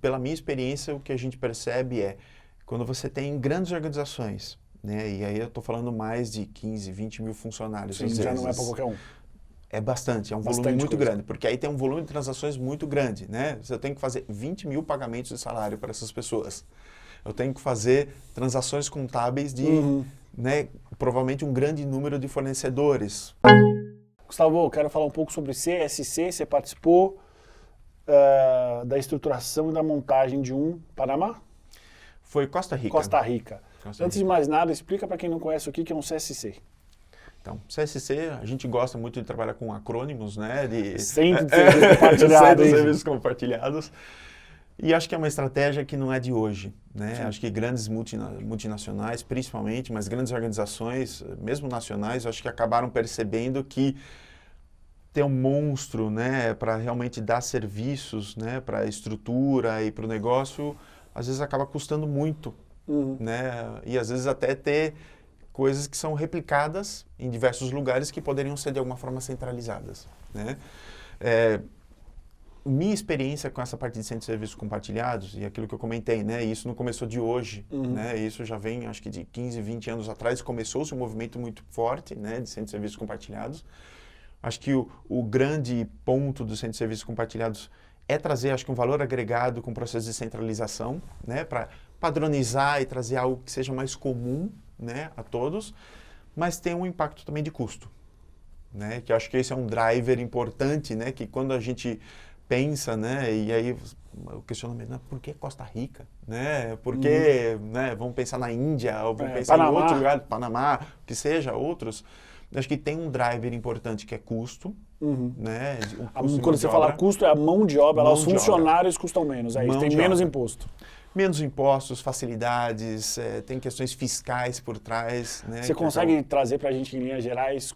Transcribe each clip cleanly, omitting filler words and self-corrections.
pela minha experiência, o que a gente percebe é, quando você tem grandes organizações, né, e aí eu estou falando mais de 15, 20 mil funcionários, Sim, às já vezes, não é para qualquer um. é bastante, é um volume Bastante muito coisa. grande, porque aí tem um volume de transações muito grande, né? Você tem que fazer 20 mil pagamentos de salário para essas pessoas. Eu tenho que fazer transações contábeis de, né, provavelmente um grande número de fornecedores. Gustavo, eu quero falar um pouco sobre CSC. Você participou da estruturação e da montagem de um Panamá? Foi Costa Rica. Costa Rica. Costa Antes de Rica. mais nada, explica para quem não conhece o que é um CSC. Então, CSC, a gente gosta muito de trabalhar com acrônimos, né? Centro de Serviços Compartilhados. Centro de Serviços Compartilhados. E acho que é uma estratégia que não é de hoje, né? Sim. Acho que grandes multinacionais, principalmente, mas grandes organizações, mesmo nacionais, acho que acabaram percebendo que ter um monstro, né, para realmente dar serviços, né, para a estrutura e para o negócio, às vezes acaba custando muito, né? E às vezes até ter coisas que são replicadas em diversos lugares que poderiam ser de alguma forma centralizadas, né? Minha experiência com essa parte de centros de serviços compartilhados, e aquilo que eu comentei, né? Isso não começou de hoje, né? Isso já vem, acho que de 15, 20 anos atrás, começou-se um movimento muito forte, né, de centros de serviços compartilhados. Acho que o grande ponto dos centros de serviços compartilhados é trazer, acho que, um valor agregado com o processo de centralização, né, para padronizar e trazer algo que seja mais comum, né, a todos, mas tem um impacto também de custo, né, que eu acho que esse é um driver importante, né, que quando a gente pensa, né, e aí o questionamento, né, por que Costa Rica, né, por que, né, vamos pensar na Índia, ou vamos pensar Panamá. em outro lugar, Panamá, que seja, outros, acho que tem um driver importante que é custo, né, Quando você fala custo, é a mão de obra, lá, os funcionários custam menos, é isso, tem menos imposto. Menos impostos, facilidades, tem questões fiscais por trás. Né, você consegue trazer para a gente, em linhas gerais,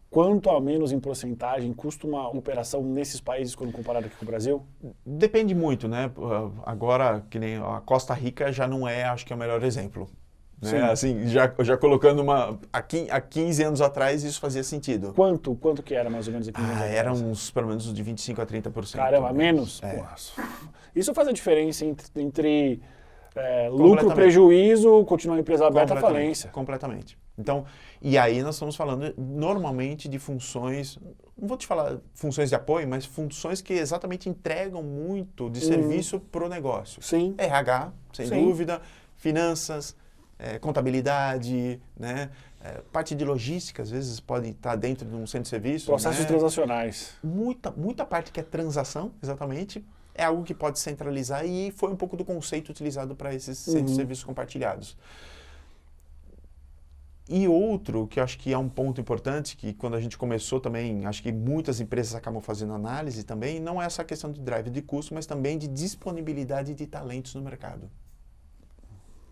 quanto a menos em porcentagem custa uma operação nesses países quando comparado aqui com o Brasil? Depende muito, né? Agora, que nem a Costa Rica já não é, acho que é o melhor exemplo. Né? Assim, já colocando há 15 anos atrás, isso fazia sentido. Quanto que era mais ou menos aqui? Era uns, pelo menos, de 25% a 30%. Caramba, menos? Nossa. Isso faz a diferença entre lucro, prejuízo, continuar a empresa aberta, falência. Completamente. Então, e aí nós estamos falando normalmente de funções, não vou te falar funções de apoio, mas funções que exatamente entregam muito de serviço para o negócio. Sim. RH, sem dúvida, finanças, contabilidade, né? Parte de logística, às vezes, pode estar dentro de um centro de serviço. Processos transacionais. Muita parte que é transação, exatamente, é algo que pode centralizar e foi um pouco do conceito utilizado para esses centros de serviços compartilhados. E outro, que eu acho que é um ponto importante, que quando a gente começou também, acho que muitas empresas acabam fazendo análise também, não é essa questão de drive de custo, mas também de disponibilidade de talentos no mercado.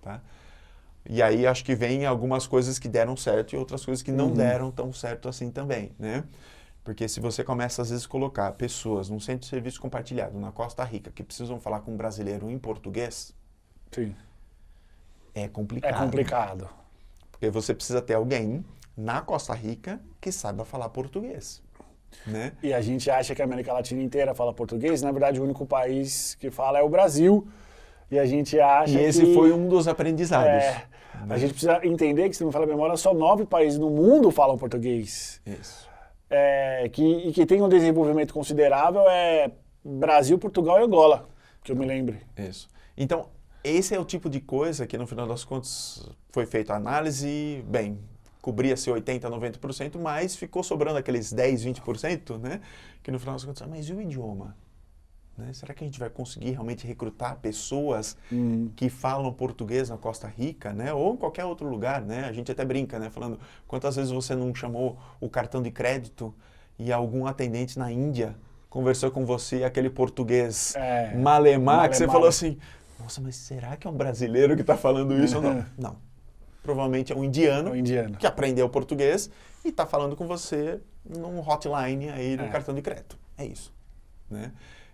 Tá? E aí acho que vem algumas coisas que deram certo e outras coisas que não deram tão certo assim também, né? Porque se você começa às vezes a colocar pessoas num centro de serviço compartilhado na Costa Rica que precisam falar com um brasileiro em português, sim, é complicado. É complicado. Porque você precisa ter alguém na Costa Rica que saiba falar português, né? E a gente acha que a América Latina inteira fala português, na verdade o único país que fala é o Brasil. E a gente acha que... E esse foi um dos aprendizados. Né? A gente precisa entender que, se não me falha a memória, só 9 países no mundo falam português. Isso. E que tem um desenvolvimento considerável é Brasil, Portugal e Angola, que eu me lembre. Isso. Então, esse é o tipo de coisa que, no final das contas, foi feita a análise, bem, cobria-se 80%, 90%, mas ficou sobrando aqueles 10%, 20%, né? Que no final das contas, mas e o idioma? Né? Será que a gente vai conseguir realmente recrutar pessoas que falam português na Costa Rica, né? Ou em qualquer outro lugar, né? A gente até brinca, né? Falando, quantas vezes você não chamou o cartão de crédito e algum atendente na Índia conversou com você aquele português malemar, que você falou assim, nossa, mas será que é um brasileiro que está falando isso ou não? Não. Provavelmente é um indiano, que aprendeu português e está falando com você num hotline aí no cartão de crédito. É isso, né?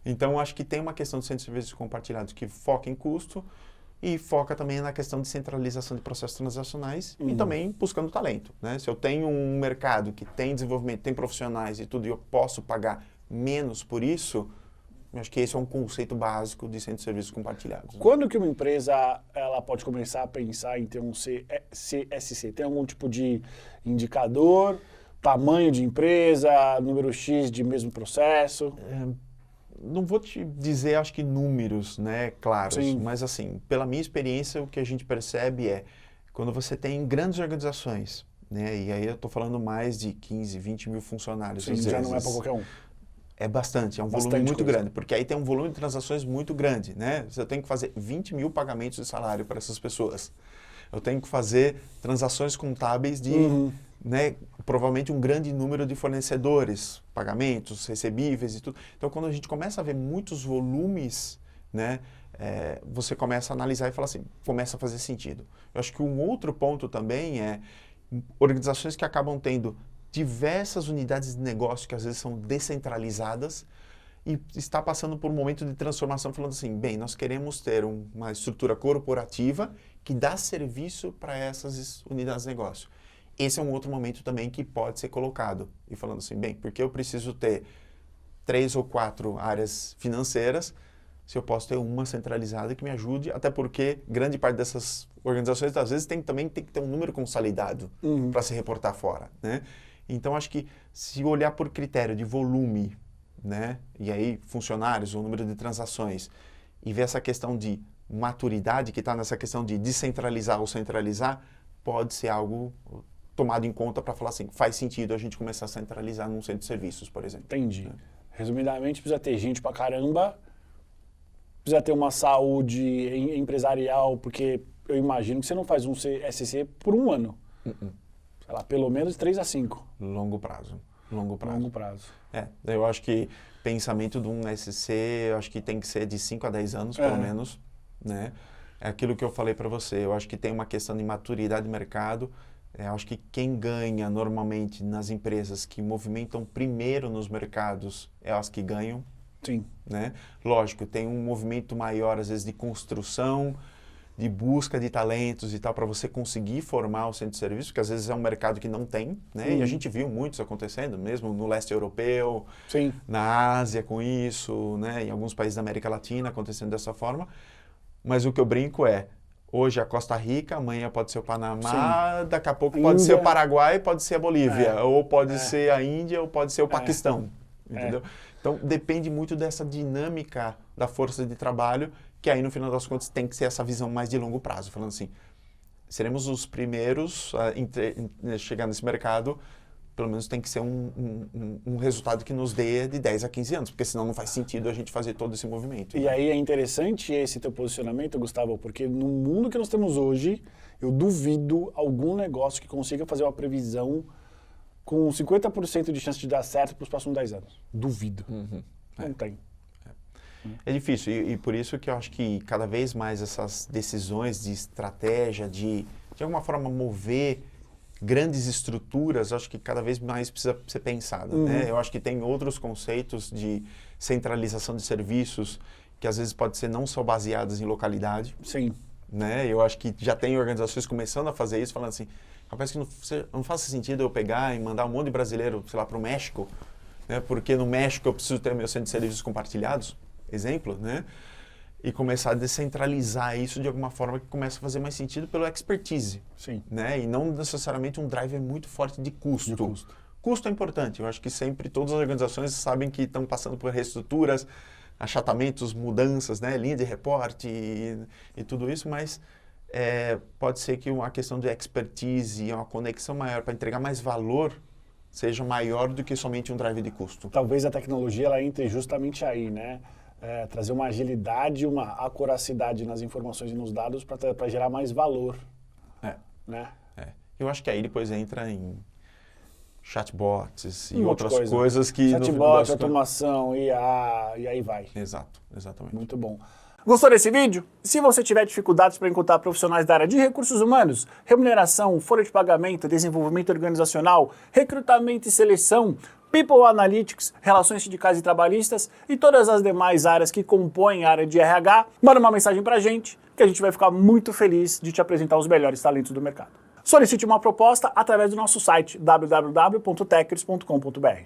Então, acho que tem uma questão de centros de serviços compartilhados que foca em custo e foca também na questão de centralização de processos transacionais e também buscando talento, né? Se eu tenho um mercado que tem desenvolvimento, tem profissionais e tudo, e eu posso pagar menos por isso, Eu acho que esse é um conceito básico de centro de serviços compartilhados. Quando que uma empresa ela pode começar a pensar em ter um CSC? Tem algum tipo de indicador, tamanho de empresa, número X de mesmo processo? Não vou te dizer, acho que números, né, claros, Sim. mas assim, pela minha experiência, o que a gente percebe é quando você tem grandes organizações, né, e aí eu estou falando mais de 15, 20 mil funcionários. Sim, às já vezes. não é para qualquer um. É bastante, é um Bastante volume muito coisa. grande, porque aí tem um volume de transações muito grande, né? Você tem que fazer 20 mil pagamentos de salário para essas pessoas. Eu tenho que fazer transações contábeis de, né, provavelmente um grande número de fornecedores, pagamentos, recebíveis e tudo. Então, quando a gente começa a ver muitos volumes, né, você começa a analisar e falar assim, começa a fazer sentido. Eu acho que um outro ponto também é organizações que acabam tendo diversas unidades de negócio que às vezes são descentralizadas e está passando por um momento de transformação falando assim, bem, nós queremos ter uma estrutura corporativa que dá serviço para essas unidades de negócio. Esse é um outro momento também que pode ser colocado e falando assim, bem, porque eu preciso ter 3 ou 4 áreas financeiras se eu posso ter uma centralizada que me ajude, até porque grande parte dessas organizações às vezes também tem que ter um número consolidado para se reportar fora, né? Então, acho que se olhar por critério de volume, né, e aí funcionários, o número de transações, e ver essa questão de maturidade, que está nessa questão de descentralizar ou centralizar, pode ser algo tomado em conta para falar assim, faz sentido a gente começar a centralizar num centro de serviços, por exemplo. Entendi. Resumidamente, precisa ter gente pra caramba, precisa ter uma saúde empresarial, porque eu imagino que você não faz um CSC por um ano. Sei lá, pelo menos 3 a 5. Longo prazo. Longo prazo. Longo prazo. Eu acho que pensamento de um SC, eu acho que tem que ser de 5 a 10 anos, pelo menos, né? É aquilo que eu falei para você, eu acho que tem uma questão de maturidade de mercado, eu acho que quem ganha normalmente nas empresas que movimentam primeiro nos mercados é as que ganham. Sim. Né? Lógico, tem um movimento maior, às vezes, de construção, de busca de talentos e tal, para você conseguir formar o centro de serviço, que às vezes é um mercado que não tem, né? E a gente viu muitos acontecendo, mesmo no leste europeu, Sim. na Ásia com isso, né? Em alguns países da América Latina acontecendo dessa forma. Mas o que eu brinco é, hoje a Costa Rica, amanhã pode ser o Panamá, daqui a pouco pode ser o Paraguai, pode ser a Bolívia, ou pode ser a Índia, ou pode ser o Paquistão, entendeu? Então, depende muito dessa dinâmica da força de trabalho, que aí, no final das contas, tem que ser essa visão mais de longo prazo. Falando assim, seremos os primeiros a chegar nesse mercado, pelo menos tem que ser um resultado que nos dê de 10 a 15 anos, porque senão não faz sentido a gente fazer todo esse movimento. E aí é interessante esse teu posicionamento, Gustavo, porque no mundo que nós temos hoje, eu duvido algum negócio que consiga fazer uma previsão com 50% de chance de dar certo para os próximos 10 anos. Duvido. Não tem. É difícil e por isso que eu acho que cada vez mais essas decisões de estratégia, de alguma forma mover grandes estruturas, acho que cada vez mais precisa ser pensada, né? Eu acho que tem outros conceitos de centralização de serviços que às vezes pode ser não só baseados em localidade. Sim. Né? Eu acho que já tem organizações começando a fazer isso, falando assim, rapaz, que não faça sentido eu pegar e mandar um monte de brasileiro, sei lá, para o México, né? Porque no México eu preciso ter meu centro de serviços compartilhados, exemplo, né? E começar a descentralizar isso de alguma forma que começa a fazer mais sentido pelo expertise. Sim. Né? E não necessariamente um driver muito forte de custo. Custo é importante. Eu acho que sempre todas as organizações sabem que estão passando por reestruturas, achatamentos, mudanças, né? Linha de reporte e tudo isso, mas pode ser que uma questão de expertise e uma conexão maior para entregar mais valor seja maior do que somente um driver de custo. Talvez a tecnologia ela entre justamente aí, né? Trazer uma agilidade, uma acuracidade nas informações e nos dados para gerar mais valor. Né? Eu acho que aí depois entra em chatbots e outras coisas que... Chatbot, automação, IA, e aí vai. Exatamente. Muito bom. Gostou desse vídeo? Se você tiver dificuldades para encontrar profissionais da área de recursos humanos, remuneração, folha de pagamento, desenvolvimento organizacional, recrutamento e seleção, People Analytics, relações sindicais e trabalhistas e todas as demais áreas que compõem a área de RH, manda uma mensagem pra gente que a gente vai ficar muito feliz de te apresentar os melhores talentos do mercado. Solicite uma proposta através do nosso site www.techers.com.br.